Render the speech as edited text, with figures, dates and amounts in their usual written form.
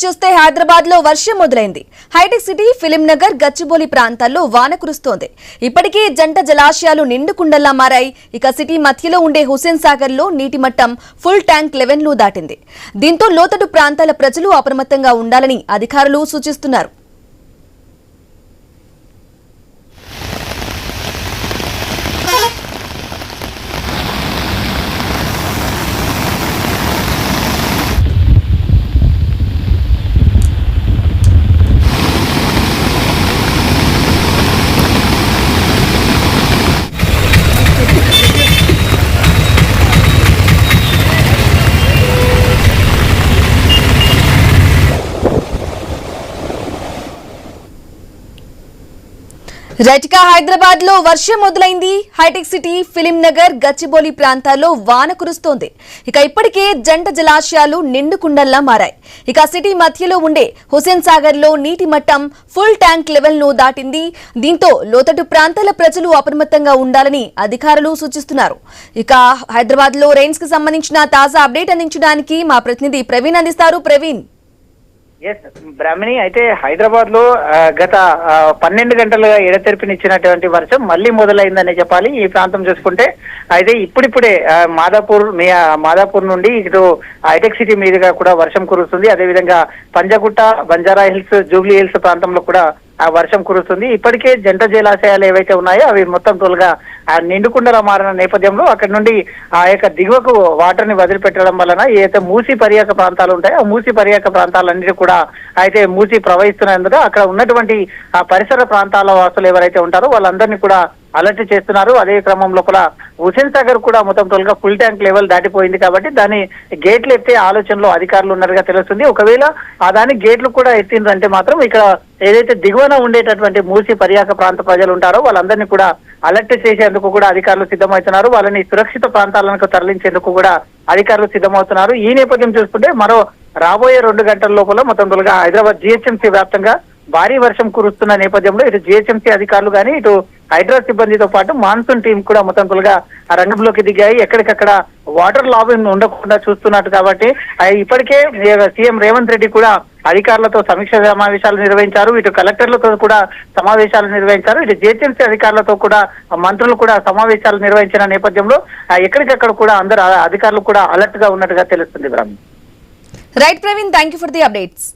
చూస్తే హైదరాబాద్ లో వర్షం మొదలైంది. Hitech city, film Nagar, Gachibowli ప్రాంతాల్లో వాన కురుస్తోంది. ఇప్పటికే జంట జలాశయాలు నిండుకుండల్లా మారాయి. ఇక సిటీ మధ్యలో ఉండే హుస్సేన్ సాగర్ లో నీటి మట్టం ఫుల్ ట్యాంక్ లెవెల్ను దాటింది. దీంతో లోతట్టు ప్రాంతాల ప్రజలు అప్రమత్తంగా ఉండాలని అధికారులు సూచిస్తున్నారు. రైట్గా హైదరాబాద్ లో వర్షం మొదలైంది. Hitech city, film Nagar, Gachibowli ప్రాంతాల్లో వాన కురుస్తోంది. ఇక ఇప్పటికే జంట జలాశయాలు నిండుకుండల్లా మారాయి. ఇక సిటీ మధ్యలో ఉండే హుస్సేన్ సాగర్ లో నీటి మట్టం ఫుల్ ట్యాంక్ లెవెల్ ను దాటింది. దీంతో లోతట్టు ప్రాంతాల ప్రజలు అప్రమత్తంగా ఉండాలని అధికారులు సూచిస్తున్నారు. ఇక హైదరాబాద్ లో రెయిన్స్ కి సంబంధించిన తాజా అప్డేట్ అందించడానికి మా ప్రతినిధి ప్రవీణ్ అందిస్తారు. ప్రవీణ్. బ్రాహ్మణి, అయితే హైదరాబాద్ లో గత 12 గంటలుగా ఎడతెరిపినిచ్చినటువంటి వర్షం మళ్ళీ మొదలైందని చెప్పాలి. ఈ ప్రాంతం చూసుకుంటే అయితే ఇప్పుడిప్పుడే మాదాపూర్ నుండి ఇటు హైటెక్ సిటీ మీదుగా కూడా వర్షం కురుస్తుంది. అదేవిధంగా Panjagutta, Banjara hills, Jubilee hills ప్రాంతంలో కూడా ఆ వర్షం కురుస్తుంది. ఇప్పటికే జంట జలాశయాలు ఏవైతే ఉన్నాయో అవి మొత్తం తోలుగా నిండుకుండలా మారిన నేపథ్యంలో అక్కడి నుండి ఆ యొక్క దిగువకు వాటర్ ని వదిలిపెట్టడం వలన ఏదైతే మూసీ పర్యాక ప్రాంతాలు ఉంటాయో ఆ మూసీ పర్యాక ప్రాంతాలన్నిటి కూడా అయితే మూసీ ప్రవహిస్తున్నందుకు అక్కడ ఉన్నటువంటి ఆ పరిసర ప్రాంతాల వాసులు ఎవరైతే ఉంటారో వాళ్ళందరినీ కూడా అలర్ట్ చేస్తున్నారు. అదే క్రమం లోపల హుస్సేన్ సాగర్ కూడా మొత్తం తొలగా ఫుల్ ట్యాంక్ లెవెల్ దాటిపోయింది కాబట్టి దాని గేట్లు ఎత్తే ఆలోచనలో అధికారులు ఉన్నట్టుగా తెలుస్తుంది. ఒకవేళ ఆ దాని గేట్లు కూడా ఎత్తిందంటే మాత్రం ఇక్కడ ఏదైతే దిగువన ఉండేటటువంటి మూసీ పర్యాక ప్రాంత ప్రజలు ఉంటారో వాళ్ళందరినీ కూడా అలర్ట్ చేసేందుకు కూడా అధికారులు సిద్ధమవుతున్నారు. వాళ్ళని సురక్షిత ప్రాంతాలకు తరలించేందుకు కూడా అధికారులు సిద్ధమవుతున్నారు. ఈ నేపథ్యం చూసుకుంటే మరో రాబోయే 2 గంటల లోపల మొత్తం తొలగా హైదరాబాద్ జిహెచ్ఎంసీ వ్యాప్తంగా భారీ వర్షం కురుస్తున్న నేపథ్యంలో ఇటు జిహెచ్ఎంసీ అధికారులు కానీ ఇటు హైడ్రా సిబ్బందితో పాటు మాన్సూన్ టీం కూడా మొత్తం తొలగా ఆ రంగంలోకి దిగాయి. ఎక్కడికక్కడ వాటర్ లాబింగ్ ఉండకుండా చూస్తున్నట్టు కాబట్టి ఇప్పటికే సీఎం రేవంత్ రెడ్డి కూడా అధికారులతో సమీక్ష సమావేశాలు నిర్వహించారు. ఇటు కలెక్టర్లతో కూడా సమావేశాలు నిర్వహించారు. ఇటు జిహెచ్ఎంసీ అధికారులతో కూడా మంత్రులు కూడా సమావేశాలు నిర్వహించిన నేపథ్యంలో ఎక్కడికక్కడ కూడా అందరు అధికారులు కూడా అలర్ట్ గా ఉన్నట్టుగా తెలుస్తుంది. Right Praveen, thank you for the updates.